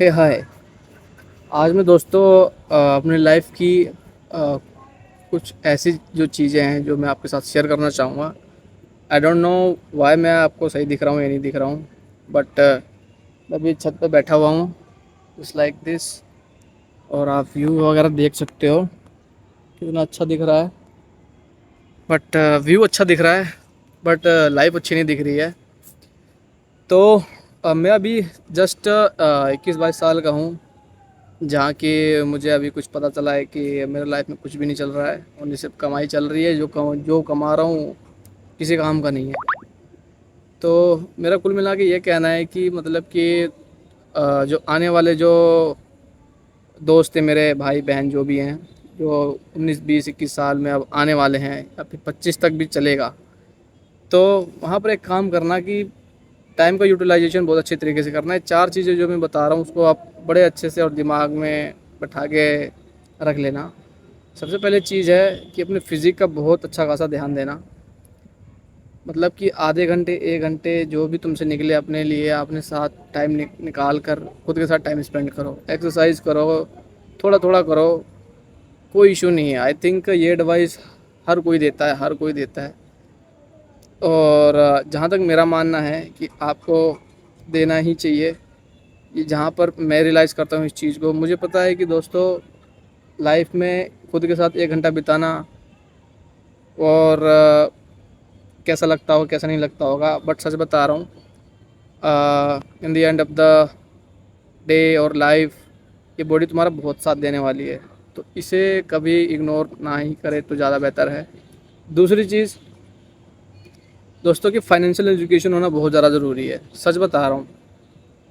हे हाय। आज मैं दोस्तों अपनी लाइफ की कुछ ऐसी जो चीज़ें हैं जो मैं आपके साथ शेयर करना चाहूँगा। आई डोंट नो वाई मैं आपको सही दिख रहा हूँ या नहीं दिख रहा हूँ, बट मैं अभी छत पे बैठा हुआ हूँ इट्स लाइक दिस। और आप व्यू वगैरह देख सकते हो कितना अच्छा दिख रहा है। बट व्यू अच्छा दिख रहा है, बट लाइफ अच्छी नहीं दिख रही है। तो मैं अभी जस्ट 21-22 साल का हूँ, जहाँ कि मुझे अभी कुछ पता चला है कि मेरे लाइफ में कुछ भी नहीं चल रहा है, ओनली सिर्फ कमाई चल रही है। जो कमा रहा हूँ किसी काम का नहीं है। तो मेरा कुल मिला के ये कहना है कि मतलब कि जो आने वाले जो दोस्त हैं, मेरे भाई बहन जो भी हैं, जो 19 20 21 साल में अब आने वाले हैं या फिर 25 तक भी चलेगा, तो वहाँ पर एक काम करना कि टाइम का यूटिलाइजेशन बहुत अच्छे तरीके से करना है। 4 चीज़ें जो मैं बता रहा हूँ उसको आप बड़े अच्छे से और दिमाग में बैठा के रख लेना। सबसे पहले चीज़ है कि अपने फ़िज़िक का बहुत अच्छा खासा ध्यान देना। मतलब कि आधे घंटे 1 घंटे जो भी तुमसे निकले अपने लिए, अपने साथ टाइम निकाल कर खुद के साथ टाइम स्पेंड करो, एक्सरसाइज करो, थोड़ा थोड़ा करो। कोई इशू नहीं है। आई थिंक ये एडवाइस हर कोई देता है, हर कोई देता है। और जहाँ तक मेरा मानना है कि आपको देना ही चाहिए। ये जहाँ पर मैं रियलाइज़ करता हूँ इस चीज़ को, मुझे पता है कि दोस्तों लाइफ में खुद के साथ 1 घंटा बिताना और कैसा लगता होगा कैसा नहीं लगता होगा, बट सच बता रहा हूँ, in the end of the day और लाइफ ये बॉडी तुम्हारा बहुत साथ देने वाली है। तो इसे कभी इग्नोर ना ही करे तो ज़्यादा बेहतर है। दूसरी चीज़ दोस्तों की फाइनेंशियल एजुकेशन होना बहुत ज़्यादा ज़रूरी है। सच बता रहा हूँ।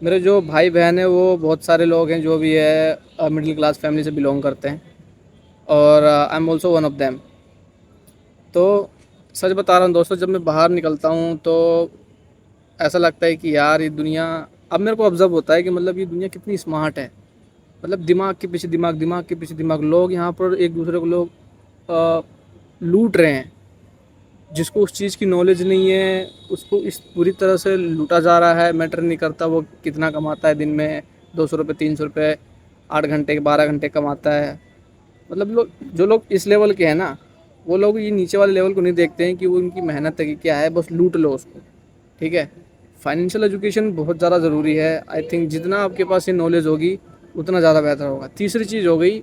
मेरे जो भाई बहन हैं वो बहुत सारे लोग हैं जो भी है मिडिल क्लास फैमिली से बिलोंग करते हैं, और I am also one of them. तो सच बता रहा हूँ दोस्तों, जब मैं बाहर निकलता हूँ तो ऐसा लगता है कि यार ये दुनिया, अब मेरे को ऑब्ज़र्व होता है कि मतलब ये दुनिया कितनी स्मार्ट है। मतलब दिमाग के पीछे दिमाग, दिमाग के पीछे दिमाग, लोग यहाँ पर एक दूसरे को लोग अ, लूट रहे हैं। जिसको उस चीज़ की नॉलेज नहीं है उसको इस पूरी तरह से लूटा जा रहा है। मैटर नहीं करता वो कितना कमाता है दिन में, 200 रुपये 300 रुपये, 8 घंटे 12 घंटे कमाता है। मतलब लोग, जो लोग इस लेवल के हैं ना, वो लोग ये नीचे वाले लेवल को नहीं देखते हैं कि वो उनकी मेहनत है कि क्या है, बस लूट लो उसको। ठीक है। फाइनेंशियल एजुकेशन बहुत ज़्यादा ज़रूरी है। आई थिंक जितना आपके पास ये नॉलेज होगी उतना ज़्यादा बेहतर होगा। तीसरी चीज़ हो गई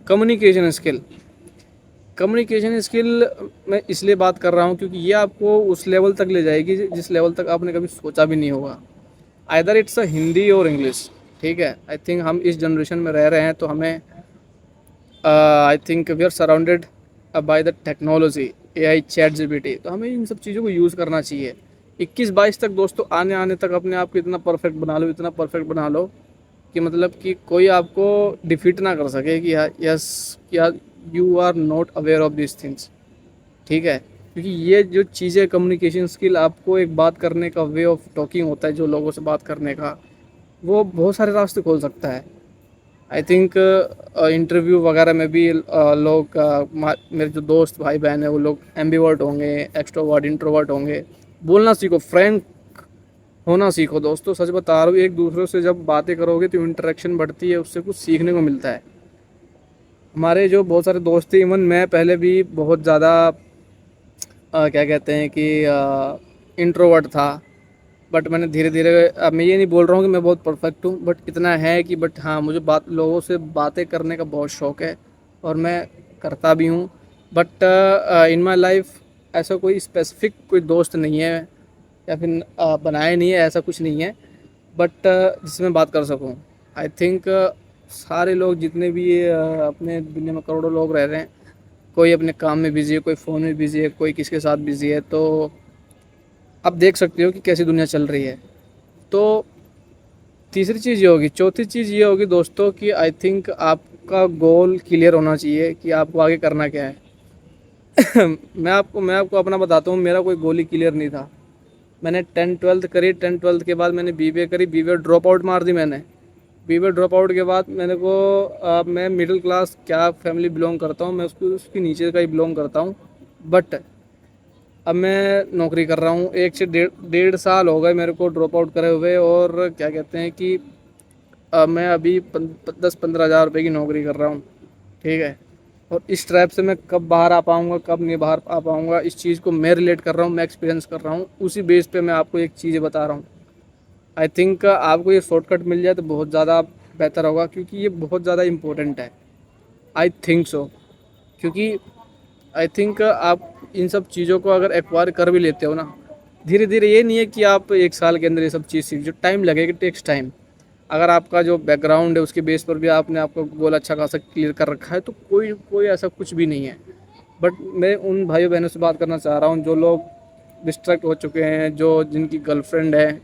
कम्युनिकेशन स्किल। कम्युनिकेशन स्किल मैं इसलिए बात कर रहा हूँ क्योंकि ये आपको उस लेवल तक ले जाएगी जिस लेवल तक आपने कभी सोचा भी नहीं होगा। आइदर इट्स अ हिंदी और इंग्लिश। ठीक है। आई थिंक हम इस जनरेशन में रह रहे हैं तो हमें, I think we are surrounded by the technology, AI, ChatGPT, तो हमें इन सब चीज़ों को यूज़ करना चाहिए। 21 22 तक दोस्तों, आने आने तक अपने आप को इतना परफेक्ट बना लो, इतना परफेक्ट बना लो कि मतलब कि कोई आपको डिफीट ना कर सके कि यस, क्या you are not aware of this things. ठीक है। क्योंकि ये जो चीज़ें, कम्युनिकेशन स्किल, आपको एक बात करने का वे ऑफ टॉकिंग होता है, जो लोगों से बात करने का, वो बहुत सारे रास्ते खोल सकता है। आई थिंक इंटरव्यू वगैरह में भी लोग, मेरे जो दोस्त भाई बहन हैं वो लोग एम्बीवर्ट होंगे, एक्सट्रोवर्ट इंट्रोवर्ट होंगे। बोलना सीखो, फ्रैंक होना सीखो दोस्तों। सच बता रहा हूँ, एक दूसरे से जब बातें करोगे तो इंटरेक्शन बढ़ती है, उससे कुछ सीखने को मिलता है। हमारे जो बहुत सारे दोस्त थे, इवन मैं पहले भी बहुत ज़्यादा क्या कहते हैं कि इंट्रोवर्ट था। बट मैंने धीरे धीरे, अब मैं ये नहीं बोल रहा हूँ कि मैं बहुत परफेक्ट हूँ, बट इतना है कि, बट हाँ, मुझे लोगों से बातें करने का बहुत शौक़ है और मैं करता भी हूँ। बट इन माई लाइफ ऐसा कोई स्पेसिफिक कोई दोस्त नहीं है, या फिर बनाए नहीं है, ऐसा कुछ नहीं है। बट जिससे मैं बात कर सकूँ। आई थिंक सारे लोग जितने भी अपने दुनिया में करोड़ों लोग रह रहे हैं, कोई अपने काम में बिज़ी है, कोई फ़ोन में बिज़ी है, कोई किसके साथ बिज़ी है। तो आप देख सकते हो कि कैसी दुनिया चल रही है। तो तीसरी चीज़ ये होगी, चौथी चीज़ ये होगी दोस्तों कि आई थिंक आपका गोल क्लियर होना चाहिए कि आपको आगे करना क्या है। मैं आपको अपना बताता हूँ, मेरा कोई गोल ही क्लियर नहीं था। मैंने 10th 12th करी, 10th 12th के बाद मैंने बीबीए करी, बीबीए ड्रॉप आउट मार दी मैंने। बीबीए ड्रॉप आउट के बाद मैंने को, मैं मिडिल क्लास क्या फैमिली बिलोंग करता हूँ, मैं उसके नीचे का ही बिलोंग करता हूँ। बट अब मैं नौकरी कर रहा हूँ, 1 से डेढ़ डेढ़ साल हो गए मेरे को ड्रॉप आउट करे हुए। और क्या कहते हैं कि मैं अभी 10-15 हज़ार रुपये की नौकरी कर रहा हूँ, ठीक है। और इस ट्रैप से मैं कब बाहर आ पाऊँगा, कब नहीं बाहर आ पाऊँगा, इस चीज़ को मैं रिलेट कर रहा हूँ, मैं एक्सपीरियंस कर रहा हूँ, उसी बेस पे मैं आपको एक चीज़ बता रहा हूँ। आई थिंक आपको ये शॉर्टकट मिल जाए तो बहुत ज़्यादा बेहतर होगा, क्योंकि ये बहुत ज़्यादा इम्पोर्टेंट है। आई थिंक सो, क्योंकि आई थिंक आप इन सब चीज़ों को अगर एक्वायर कर भी लेते हो ना, धीरे धीरे, ये नहीं है कि आप 1 साल के अंदर ये सब चीज़ सीख, जो टाइम लगेगा, टेक्स टाइम। अगर आपका जो बैकग्राउंड है उसके बेस पर भी आपने आपका गोल अच्छा खासा क्लियर कर रखा है तो कोई कोई ऐसा कुछ भी नहीं है। बट मैं उन भाइयों बहनों से बात करना चाह रहा हूँ जो लोग डिस्ट्रैक्ट हो चुके हैं, जो जिनकी गर्लफ्रेंड है,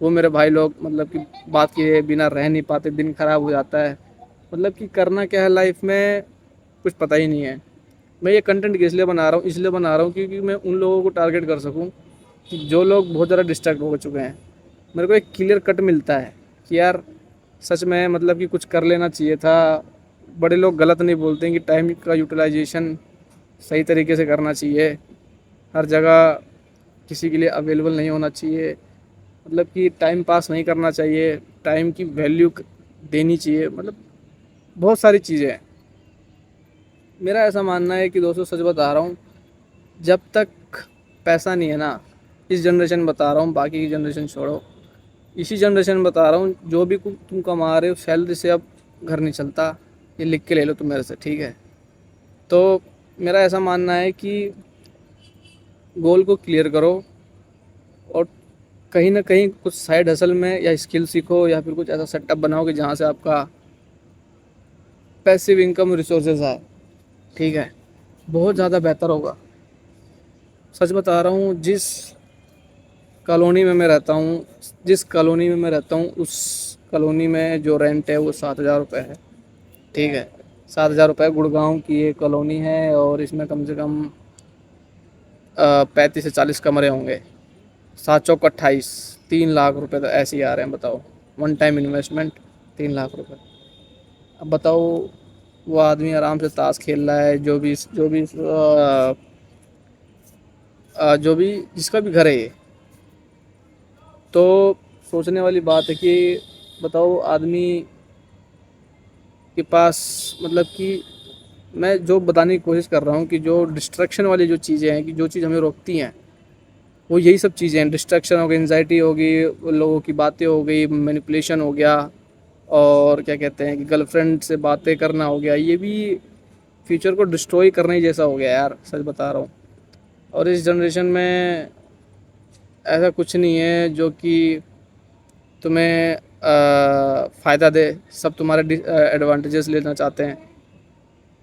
वो मेरे भाई लोग मतलब कि बात किए बिना रह नहीं पाते, दिन ख़राब हो जाता है, मतलब कि करना क्या है लाइफ में कुछ पता ही नहीं है। मैं ये कंटेंट इसलिए बना रहा हूँ, इसलिए बना रहा हूँ क्योंकि मैं उन लोगों को टारगेट कर सकूँ कि जो लोग बहुत ज़्यादा डिस्ट्रैक्ट हो चुके हैं। मेरे को एक क्लियर कट मिलता है कि यार सच में मतलब कि कुछ कर लेना चाहिए था। बड़े लोग गलत नहीं बोलते हैं कि टाइम का यूटिलाइजेशन सही तरीके से करना चाहिए, हर जगह किसी के लिए अवेलेबल नहीं होना चाहिए, मतलब कि टाइम पास नहीं करना चाहिए, टाइम की वैल्यू देनी चाहिए, मतलब बहुत सारी चीज़ें हैं। मेरा ऐसा मानना है कि दोस्तों सच बता रहा हूँ, जब तक पैसा नहीं है ना, इस जनरेशन बता रहा हूँ, बाकी की जनरेशन छोड़ो, इसी जनरेशन में बता रहा हूँ, जो भी तुम कमा रहे हो सैलरी से अब घर नहीं चलता, ये लिख के ले लो तुम मेरे से, ठीक है। तो मेरा ऐसा मानना है कि गोल को क्लियर करो और कहीं ना कहीं कुछ साइड हसल में या स्किल सीखो या फिर कुछ ऐसा सेटअप बनाओ कि जहाँ से आपका पैसिव इनकम रिसोर्सेज आए, ठीक है, बहुत ज़्यादा बेहतर होगा। सच बता रहा हूँ, जिस कॉलोनी में मैं रहता हूँ, उस कॉलोनी में जो रेंट है वो 7,000 रुपये है, ठीक है। 7,000 रुपये, गुड़गांव की ये कॉलोनी है और इसमें कम से कम 35 से 40 कमरे होंगे। 7 चौक 28, 3 लाख रुपए तो ऐसे ही आ रहे हैं, बताओ। वन टाइम इन्वेस्टमेंट 3 लाख रुपए। अब बताओ, वो आदमी आराम से ताश खेल रहा है, जो भी जिसका भी घर है ये, तो सोचने वाली बात है कि बताओ आदमी के पास, मतलब कि मैं जो बताने की कोशिश कर रहा हूँ कि जो डिस्ट्रैक्शन वाली जो चीज़ें हैं, कि जो चीज़ हमें रोकती हैं, वो यही सब चीज़ें हैं। डिस्ट्रैक्शन हो गई, एंजाइटी हो गई, लोगों की बातें हो गई, मैनिपुलेशन हो गया, और क्या कहते हैं कि गर्लफ्रेंड से बातें करना हो गया, ये भी फ्यूचर को डिस्ट्रॉय करने जैसा हो गया यार, सच बता रहा हूँ। और इस जनरेशन में ऐसा कुछ नहीं है जो कि तुम्हें फ़ायदा दे, सब तुम्हारे एडवांटेजेस लेना चाहते हैं।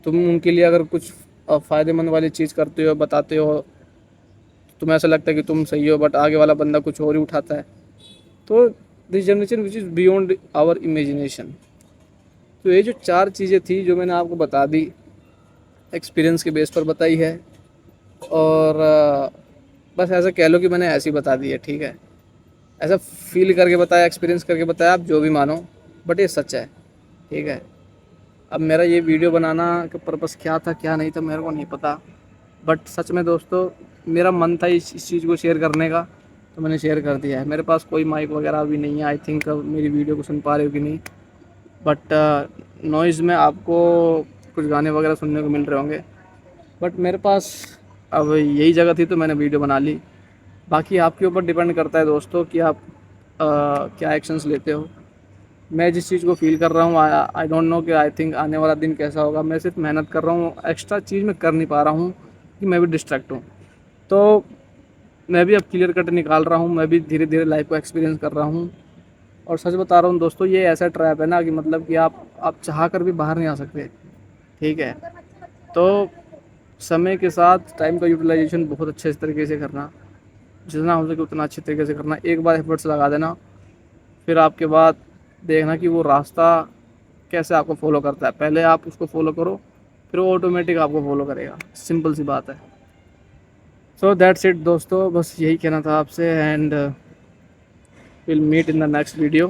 तुम उनके लिए अगर कुछ फ़ायदेमंद वाली चीज़ करते हो, बताते हो, तुम्हें ऐसा लगता है कि तुम सही हो, बट आगे वाला बंदा कुछ और ही उठाता है। तो this generation which is beyond our imagination. तो ये जो 4 चीज़ें थी जो मैंने आपको बता दी, एक्सपीरियंस के बेस पर बताई है, और बस ऐसा कह लो कि मैंने ऐसे ही बता दी है, ठीक है। ऐसा फील करके बताया, एक्सपीरियंस करके बताया, आप जो भी मानो, बट ये सच है, ठीक है। अब मेरा ये वीडियो बनाना का पर्पस क्या था क्या नहीं था मेरे को नहीं पता, बट सच में दोस्तों मेरा मन था इस चीज़ को शेयर करने का, तो मैंने शेयर कर दिया है। मेरे पास कोई माइक वगैरह भी नहीं है, आई थिंक मेरी वीडियो को सुन पा रहे हो कि नहीं, बट नॉइज़ में आपको कुछ गाने वगैरह सुनने को मिल रहे होंगे, बट मेरे पास अब यही जगह थी तो मैंने वीडियो बना ली। बाकी आपके ऊपर डिपेंड करता है दोस्तों कि आप क्या एक्शंस लेते हो। मैं जिस चीज़ को फ़ील कर रहा हूँ, आई डोंट नो कि आई थिंक आने वाला दिन कैसा होगा। मैं सिर्फ मेहनत कर रहा हूँ, एक्स्ट्रा चीज़ मैं कर नहीं पा रहा हूँ कि मैं भी डिस्ट्रैक्ट हूँ। तो मैं भी अब क्लियर कट निकाल रहा हूँ, मैं भी धीरे धीरे लाइफ को एक्सपीरियंस कर रहा हूँ। और सच बता रहा हूँ दोस्तों, ये ऐसा ट्रैप है ना कि मतलब कि आप चाह कर भी बाहर नहीं आ सकते, ठीक है। तो समय के साथ टाइम का यूटिलाइजेशन बहुत अच्छे तरीके से करना, जितना हो सके उतना अच्छे तरीके से करना। एक बार एफर्ट्स लगा देना, फिर आपके बाद देखना कि वो रास्ता कैसे आपको फॉलो करता है। पहले आप उसको फॉलो करो, फिर वो ऑटोमेटिक आपको फॉलो करेगा, सिंपल सी बात है। सो दैट्स इट दोस्तों, बस यही कहना था आपसे, and will meet in the next video.